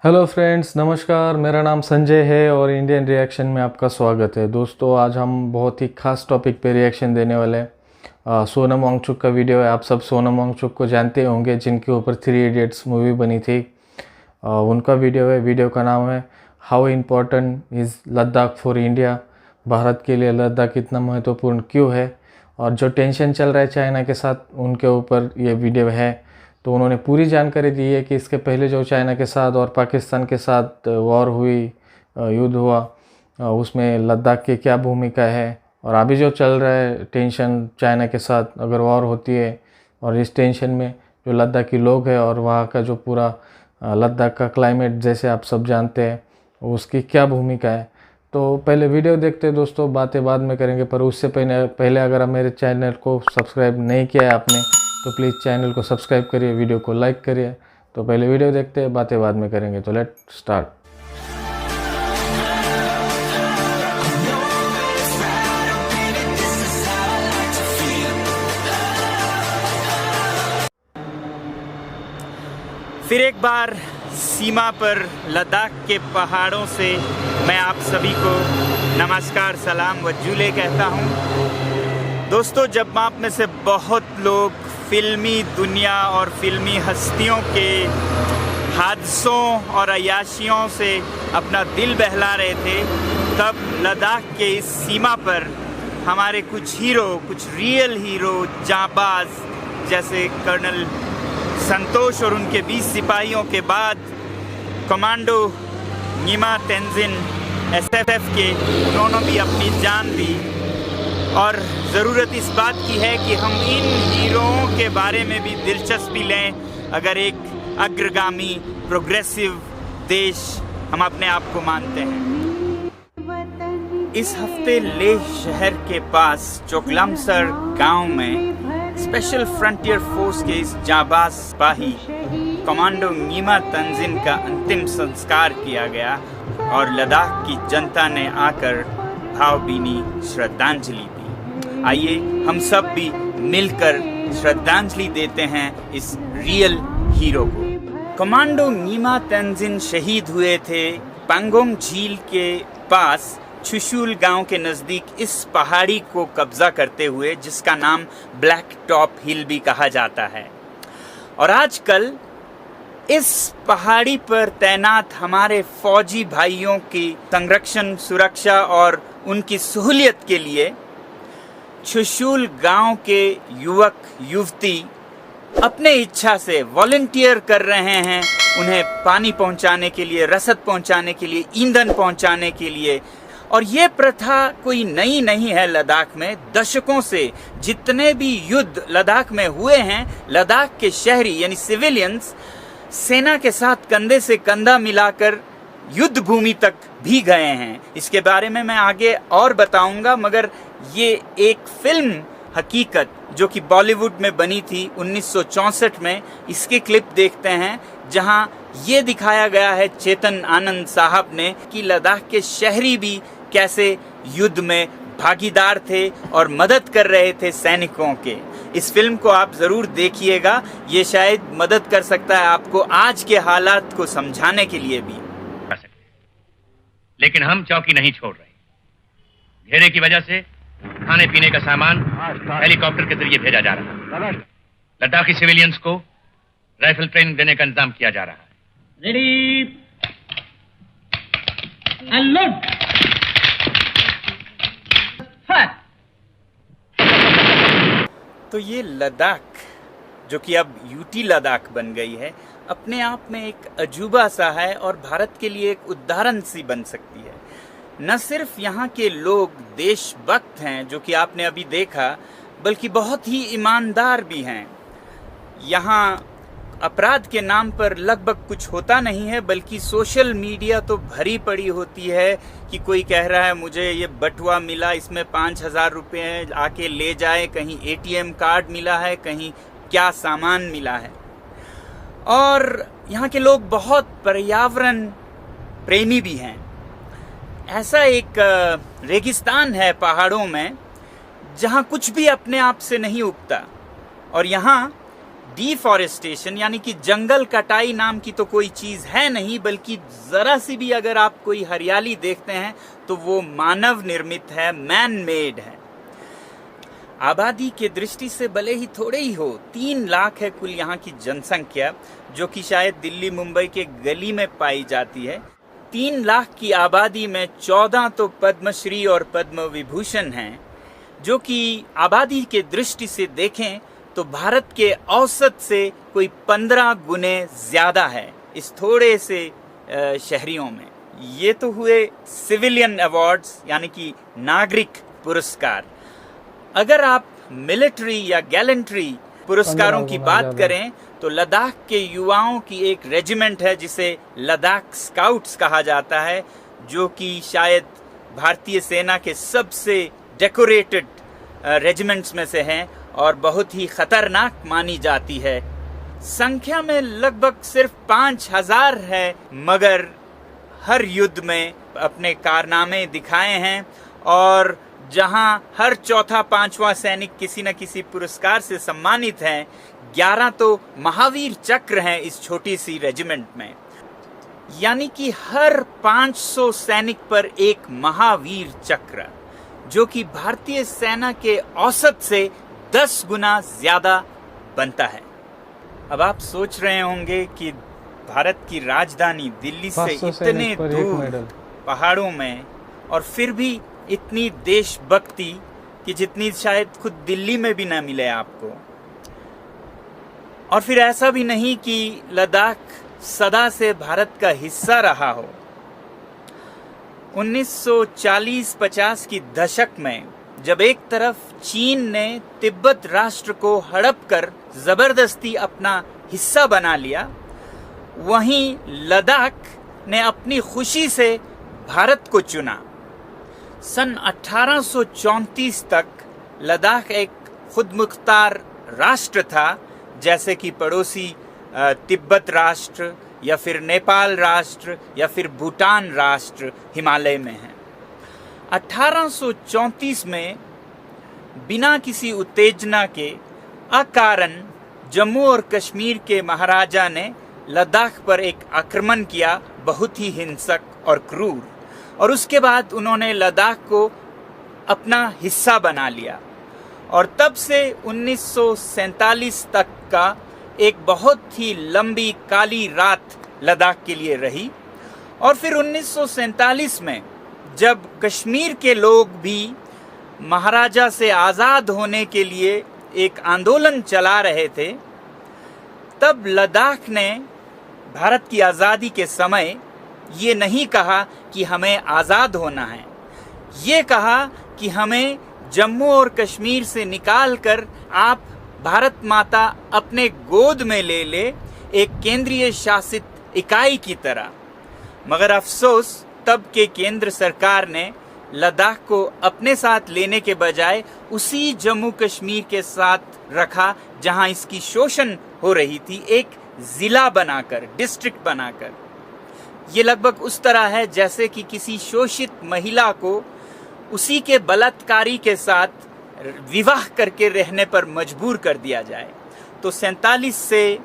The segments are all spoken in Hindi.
हेलो फ्रेंड्स, नमस्कार। मेरा नाम संजय है और इंडियन रिएक्शन में आपका स्वागत है। दोस्तों, आज हम बहुत ही खास टॉपिक पे रिएक्शन देने वाले हैं। सोनम वांगचुक का वीडियो है। आप सब सोनम वांगचुक को जानते होंगे, जिनके ऊपर 3 इडियट्स मूवी बनी थी। उनका वीडियो है। वीडियो का नाम है how important is Ladakh for India. Bharat के लिए लद्दाख इतना महत्वपूर्ण क्यों है, और जो टेंशन चल रहा है चाइना के साथ, उनके ऊपर ये वीडियो है। तो उन्होंने पूरी जानकारी दी है कि इसके पहले जो चाइना के साथ और पाकिस्तान के साथ वॉर हुई, युद्ध हुआ, उसमें लद्दाख की क्या भूमिका है, और अभी जो चल रहा है टेंशन चाइना के साथ अगर वॉर होती है, और इस टेंशन में जो लद्दाखी लोग हैं और वहाँ का जो पूरा लद्दाख का क्लाइमेट जैसे आप सब जानते हैं, उसकी क्या भूमिका है। तो पहले वीडियो देखते हैं दोस्तों, बातें बाद में करेंगे। पर उससे पहले अगर आप मेरे चैनल को सब्सक्राइब नहीं किया है आपने, तो प्लीज़ चैनल को सब्सक्राइब करिए, वीडियो को लाइक करिए। तो पहले वीडियो देखते हैं, बातें बाद में करेंगे। तो लेट स्टार्ट। फिर एक बार सीमा पर लद्दाख के पहाड़ों से मैं आप सभी को नमस्कार, सलाम व जूले कहता हूँ। दोस्तों, जब आप में से बहुत लोग फिल्मी दुनिया और फिल्मी हस्तियों के हादसों और अय्याशियों से अपना दिल बहला रहे थे, तब लद्दाख के इस सीमा पर हमारे कुछ हीरो, कुछ रियल हीरो, जांबाज, जैसे कर्नल संतोष और उनके 20 सिपाहियों के बाद कमांडो न्यिमा तेंजिन एसएसएफ के, उन्होंने भी अपनी जान दी। और ज़रूरत इस बात की है कि हम इन हीरोओं के बारे में भी दिलचस्पी लें, अगर एक अग्रगामी प्रोग्रेसिव देश हम अपने आप को मानते हैं। इस हफ्ते लेह शहर के पास चोकलामसर गांव में स्पेशल फ्रंटियर फोर्स के इस जाबाज सिपाही कमांडो न्यिमा तेंजिन का अंतिम संस्कार किया गया, और लद्दाख की जनता ने आकर भावभीनी श्रद्धांजलि दी। आइए हम सब भी मिलकर श्रद्धांजलि देते हैं इस रियल हीरो को। कमांडो न्यिमा तेंजिन शहीद हुए थे पांगोंग झील के पास चुशुल गांव के नज़दीक इस पहाड़ी को कब्जा करते हुए, जिसका नाम ब्लैक टॉप हिल भी कहा जाता है। और आजकल इस पहाड़ी पर तैनात हमारे फौजी भाइयों की संरक्षण, सुरक्षा और उनकी सहूलियत के लिए चुशुल गांव के युवक युवती अपने इच्छा से वॉलंटियर कर रहे हैं, उन्हें पानी पहुंचाने के लिए, रसद पहुंचाने के लिए, ईंधन पहुंचाने के लिए। और ये प्रथा कोई नई नहीं है लद्दाख में। दशकों से जितने भी युद्ध लद्दाख में हुए हैं, लद्दाख के शहरी यानी सिविलियंस सेना के साथ कंधे से कंधा मिलाकर युद्ध भूमि तक भी गए हैं। इसके बारे में मैं आगे और बताऊंगा, मगर ये एक फिल्म हकीकत जो कि बॉलीवुड में बनी थी 1964 में, इसके क्लिप देखते हैं, जहां ये दिखाया गया है चेतन आनंद साहब ने कि लद्दाख के शहरी भी कैसे युद्ध में भागीदार थे और मदद कर रहे थे सैनिकों के। इस फिल्म को आप जरूर देखिएगा, ये शायद मदद कर सकता है आपको आज के हालात को समझाने के लिए भी। लेकिन हम चौकी नहीं छोड़ रहे। घेरे की वजह से खाने पीने का सामान हेलीकॉप्टर के जरिए भेजा जा रहा है। लद्दाखी सिविलियंस को राइफल ट्रेनिंग देने का इंतजाम किया जा रहा है। Ready and load. तो ये लद्दाख, जो कि अब यूटी लद्दाख बन गई है, अपने आप में एक अजूबा सा है और भारत के लिए एक उदाहरण सी बन सकती है। न सिर्फ यहाँ के लोग देशभक्त हैं, जो कि आपने अभी देखा, बल्कि बहुत ही ईमानदार भी हैं। यहाँ अपराध के नाम पर लगभग कुछ होता नहीं है, बल्कि सोशल मीडिया तो भरी पड़ी होती है कि कोई कह रहा है मुझे ये बटुआ मिला, इसमें 5,000 रुपये हैं, आके ले जाए, कहीं एटीएम कार्ड मिला है, कहीं क्या सामान मिला है। और यहाँ के लोग बहुत पर्यावरण प्रेमी भी हैं। ऐसा एक रेगिस्तान है पहाड़ों में, जहाँ कुछ भी अपने आप से नहीं उगता, और यहाँ डिफॉरेस्टेशन यानी कि जंगल कटाई नाम की तो कोई चीज है नहीं, बल्कि जरा सी भी अगर आप कोई हरियाली देखते हैं तो वो मानव निर्मित है, मैन मेड है। आबादी के दृष्टि से भले ही थोड़े ही हो, 3 लाख है कुल यहाँ की जनसंख्या, जो कि शायद दिल्ली मुंबई के गली में पाई जाती है। 3 लाख की आबादी में 14 तो पद्मश्री और पद्म विभूषण हैं, जो कि आबादी के दृष्टि से देखें तो भारत के औसत से कोई 15 गुने ज्यादा है इस थोड़े से शहरियों में। ये तो हुए सिविलियन अवार्ड्स यानी कि नागरिक पुरस्कार। अगर आप मिलिट्री या गैलेंट्री पुरस्कारों की बात करें तो लद्दाख के युवाओं की एक रेजिमेंट है जिसे लद्दाख स्काउट्स कहा जाता है, जो कि शायद भारतीय सेना के सबसे डेकोरेटेड रेजिमेंट्स में से हैं और बहुत ही खतरनाक मानी जाती है। संख्या में लगभग सिर्फ 5000 है, मगर हर युद्ध में अपने कारनामे दिखाए हैं और जहां हर चौथा 5वां सैनिक किसी न किसी पुरस्कार से सम्मानित हैं, 11 तो महावीर चक्र हैं इस छोटी सी रेजिमेंट में। यानी कि हर 500 सैनिक पर एक महावीर चक्र, जो कि भारतीय सेना के औसत से 10 गुना ज्यादा बनता है। अब आप सोच रहे होंगे कि भारत की राजधानी दिल्ली से इतने दूर पहाड़ों में और फिर भी इतनी देशभक्ति कि जितनी शायद खुद दिल्ली में भी ना मिले आपको। और फिर ऐसा भी नहीं कि लद्दाख सदा से भारत का हिस्सा रहा हो। 1940-50 की दशक में जब एक तरफ चीन ने तिब्बत राष्ट्र को हड़प कर जबरदस्ती अपना हिस्सा बना लिया, वहीं लद्दाख ने अपनी खुशी से भारत को चुना। सन 1834 तक लद्दाख एक खुदमुख्तार राष्ट्र था, जैसे कि पड़ोसी तिब्बत राष्ट्र या फिर नेपाल राष्ट्र या फिर भूटान राष्ट्र हिमालय में है। 1834 में बिना किसी उत्तेजना के अकारण जम्मू और कश्मीर के महाराजा ने लद्दाख पर एक आक्रमण किया, बहुत ही हिंसक और क्रूर, और उसके बाद उन्होंने लद्दाख को अपना हिस्सा बना लिया। और तब से 1947 तक का एक बहुत ही लंबी काली रात लद्दाख के लिए रही। और फिर 1947 में जब कश्मीर के लोग भी महाराजा से आज़ाद होने के लिए एक आंदोलन चला रहे थे, तब लद्दाख ने भारत की आज़ादी के समय ये नहीं कहा कि हमें आज़ाद होना है, ये कहा कि हमें जम्मू और कश्मीर से निकाल कर आप भारत माता अपने गोद में ले ले, एक केंद्रीय शासित इकाई की तरह। मगर अफसोस तब के केंद्र सरकार ने लद्दाख को अपने साथ लेने के बजाय उसी जम्मू कश्मीर के साथ रखा जहां इसकी शोषण हो रही थी, एक जिला बनाकर, डिस्ट्रिक्ट बनाकर। ये लगभग उस तरह है जैसे कि किसी शोषित महिला को उसी के बलात्कारी के साथ विवाह करके रहने पर मजबूर कर दिया जाए। तो 47 से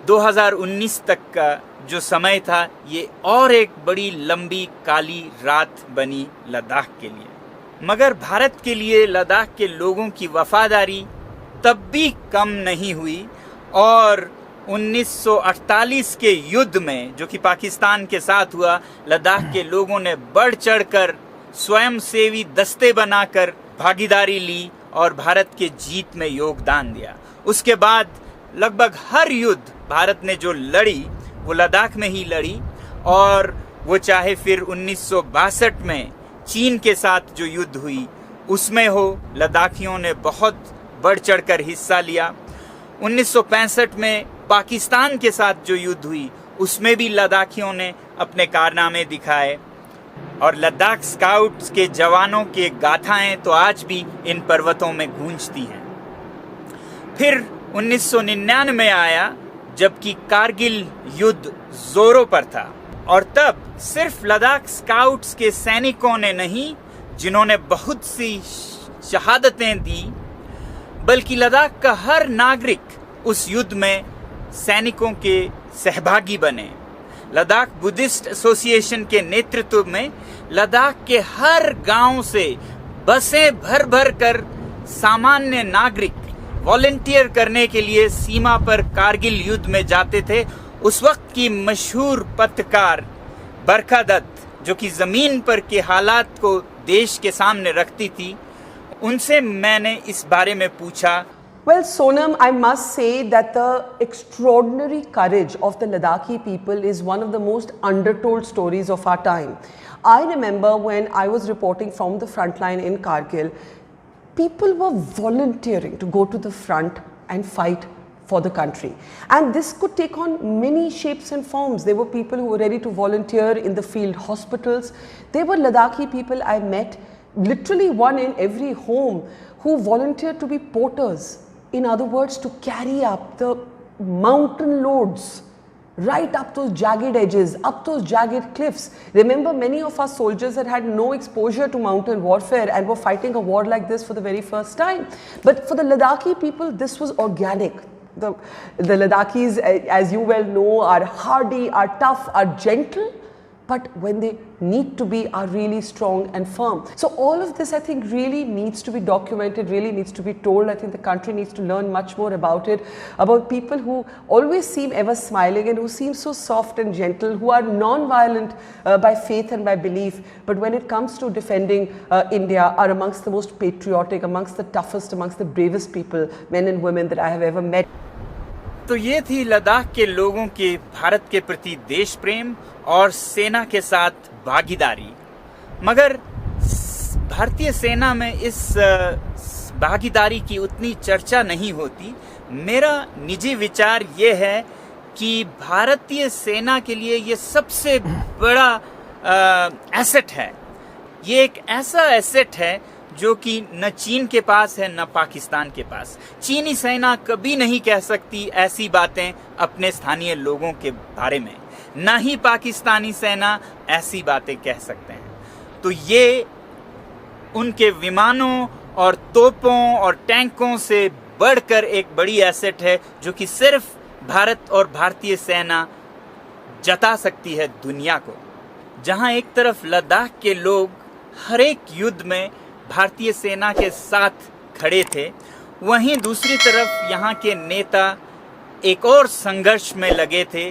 2019 तक का जो समय था, ये और एक बड़ी लंबी काली रात बनी लद्दाख के लिए। मगर भारत के लिए लद्दाख के लोगों की वफादारी तब भी कम नहीं हुई और 1948 के युद्ध में, जो कि पाकिस्तान के साथ हुआ, लद्दाख के लोगों ने बढ़ चढ़कर स्वयंसेवी दस्ते बनाकर भागीदारी ली और भारत के जीत में योगदान दिया। उसके बाद लगभग हर युद्ध भारत ने जो लड़ी वो लद्दाख में ही लड़ी, और वो चाहे फिर 1962 में चीन के साथ जो युद्ध हुई उसमें हो, लद्दाखियों ने बहुत बढ़ चढ़कर हिस्सा लिया। 1965 में पाकिस्तान के साथ जो युद्ध हुई उसमें भी लद्दाखियों ने अपने कारनामे दिखाए, और लद्दाख स्काउट्स के जवानों के गाथाएं तो आज भी इन पर्वतों में गूंजती हैं। फिर 1999 आया, जबकि कारगिल युद्ध जोरों पर था, और तब सिर्फ लद्दाख स्काउट्स के सैनिकों ने नहीं, जिन्होंने बहुत सी शहादतें दी, बल्कि लद्दाख का हर नागरिक उस युद्ध में सैनिकों के सहभागी बने। लद्दाख बुद्धिस्ट एसोसिएशन के नेतृत्व में लद्दाख के हर गांव से बसें भर भर कर सामान्य नागरिक वॉलंटियर करने के लिए सीमा पर कारगिल युद्ध में जाते थे। उस वक्त की मशहूर पत्रकार बरखा दत्त, जो कि जमीन पर के हालात को देश के सामने रखती थी, उनसे मैंने इस बारे में पूछा। Well, Sonam, I must say that the extraordinary courage of the Ladakhi people is one of the most undertold stories of our time. I remember when I was reporting from the front line in Kargil, people were volunteering to go to the front and fight for the country. And this could take on many shapes and forms. There were people who were ready to volunteer in the field hospitals. There were Ladakhi people I met, literally one in every home, who volunteered to be porters. In other words, to carry up the mountain loads, right up those jagged edges, up those jagged cliffs. Remember, many of our soldiers had no exposure to mountain warfare and were fighting a war like this for the very first time. But for the Ladakhi people, this was organic. The Ladakhis, as you well know, are hardy, are tough, are gentle, but when they need to be, are really strong and firm. So all of this, I think, really needs to be documented, really needs to be told. I think the country needs to learn much more about it, about people who always seem ever smiling and who seem so soft and gentle, who are non-violent by faith and by belief, but when it comes to defending India, are amongst the most patriotic, amongst the toughest, amongst the bravest people, men and women that I have ever met. तो ये थी लद्दाख के लोगों के भारत के प्रति देश प्रेम और सेना के साथ भागीदारी। मगर भारतीय सेना में इस भागीदारी की उतनी चर्चा नहीं होती। मेरा निजी विचार ये है कि भारतीय सेना के लिए ये सबसे बड़ा एसेट है। ये एक ऐसा एसेट है जो कि न चीन के पास है न पाकिस्तान के पास। चीनी सेना कभी नहीं कह सकती ऐसी बातें अपने स्थानीय लोगों के बारे में, न ही पाकिस्तानी सेना ऐसी बातें कह सकते हैं। तो ये उनके विमानों और तोपों और टैंकों से बढ़कर एक बड़ी एसेट है जो कि सिर्फ भारत और भारतीय सेना जता सकती है दुनिया को। जहां एक तरफ लद्दाख के लोग हर एक युद्ध में भारतीय सेना के साथ खड़े थे, वहीं दूसरी तरफ यहाँ के नेता एक और संघर्ष में लगे थे।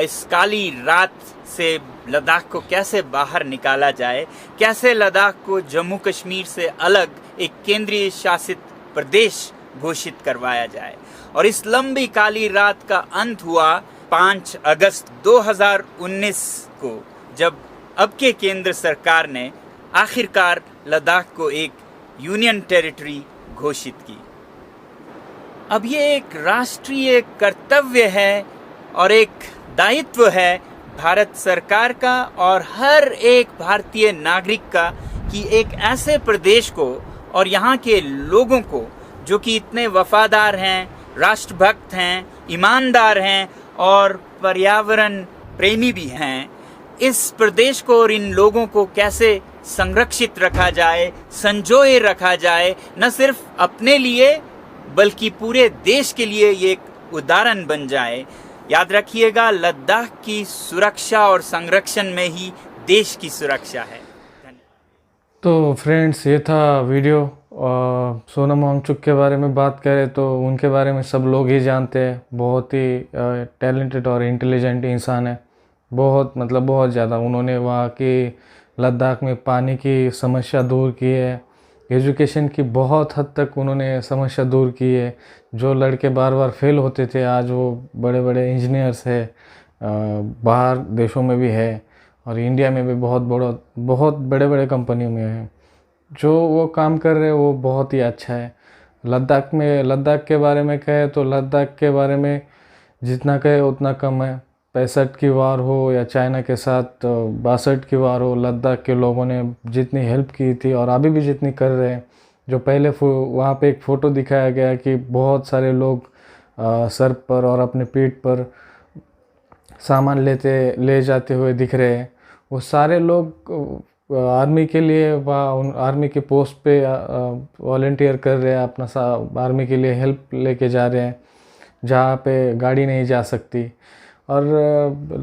इस काली रात से लद्दाख को कैसे बाहर निकाला जाए, कैसे लद्दाख को जम्मू कश्मीर से अलग एक केंद्रीय शासित प्रदेश घोषित करवाया जाए। और इस लंबी काली रात का अंत हुआ 5 अगस्त 2019 को, जब अब के केंद्र सरकार ने आखिरकार लद्दाख को एक यूनियन टेरिटरी घोषित की। अब ये एक राष्ट्रीय कर्तव्य है और एक दायित्व है भारत सरकार का और हर एक भारतीय नागरिक का कि एक ऐसे प्रदेश को और यहाँ के लोगों को जो कि इतने वफादार हैं, राष्ट्रभक्त हैं, ईमानदार हैं और पर्यावरण प्रेमी भी हैं, इस प्रदेश को और इन लोगों को कैसे संरक्षित रखा जाए, संजोए रखा जाए, न सिर्फ अपने लिए बल्कि पूरे देश के लिए ये एक उदाहरण बन जाए। याद रखिएगा, लद्दाख की सुरक्षा और संरक्षण में ही देश की सुरक्षा है। तो फ्रेंड्स, ये था वीडियो। सोनम वांगचुक के बारे में बात करें तो उनके बारे में सब लोग ही जानते हैं। बहुत ही टैलेंटेड और इंटेलिजेंट इंसान है, बहुत बहुत ज़्यादा। उन्होंने वहाँ की लद्दाख में पानी की समस्या दूर की है, एजुकेशन की बहुत हद तक उन्होंने समस्या दूर की है। जो लड़के बार बार फेल होते थे, आज वो बड़े बड़े इंजीनियर्स है, बाहर देशों में भी है और इंडिया में भी बहुत बड़े बड़े कंपनियों में है। जो वो काम कर रहे हैं वो बहुत ही अच्छा है। लद्दाख के बारे में कहे तो लद्दाख के बारे में जितना कहे उतना कम है। 65 की वार हो या चाइना के साथ 62 की वार हो, लद्दाख के लोगों ने जितनी हेल्प की थी और अभी भी जितनी कर रहे हैं। जो पहले वहाँ पे एक फ़ोटो दिखाया गया कि बहुत सारे लोग सर पर और अपने पीठ पर सामान ले जाते हुए दिख रहे हैं। वो सारे लोग आर्मी के लिए वहाँ उन आर्मी के पोस्ट पे वॉलंटियर कर रहे हैं, अपना आर्मी के लिए हेल्प लेके जा रहे हैं जहाँ पे गाड़ी नहीं जा सकती। और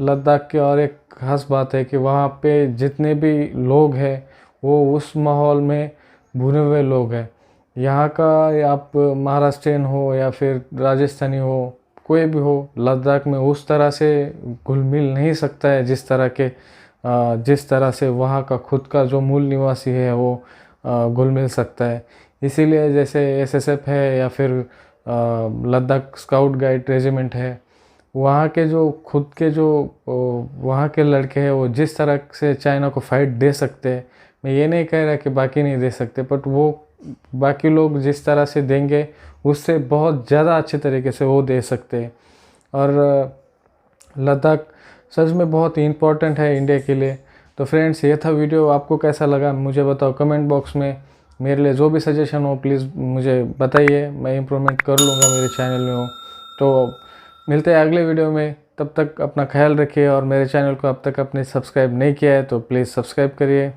लद्दाख की और एक ख़ास बात है कि वहाँ पे जितने भी लोग हैं वो उस माहौल में भुने हुए लोग हैं। यहाँ का आप महाराष्ट्रियन हो या फिर राजस्थानी हो, कोई भी हो, लद्दाख में उस तरह से घुल मिल नहीं सकता है जिस तरह से वहाँ का खुद का जो मूल निवासी है वो घुल मिल सकता है। इसीलिए जैसे एसएसएफ है या फिर लद्दाख स्काउट गाइड रेजिमेंट है, वहाँ के जो खुद के जो वहाँ के लड़के हैं वो जिस तरह से चाइना को फाइट दे सकते हैं, मैं ये नहीं कह रहा कि बाकी नहीं दे सकते, बट वो बाकी लोग जिस तरह से देंगे उससे बहुत ज़्यादा अच्छे तरीके से वो दे सकते हैं। और लद्दाख सच में बहुत ही इम्पोर्टेंट है इंडिया के लिए। तो फ्रेंड्स, ये था वीडियो, आपको कैसा लगा मुझे बताओ कमेंट बॉक्स में। मेरे लिए जो भी सजेशन हो प्लीज़ मुझे बताइए, मैं इम्प्रूवमेंट कर लूँगा मेरे चैनल में हो। तो मिलते हैं अगले वीडियो में, तब तक अपना ख्याल रखिए और मेरे चैनल को अब तक आपने सब्सक्राइब नहीं किया है तो प्लीज़ सब्सक्राइब करिए।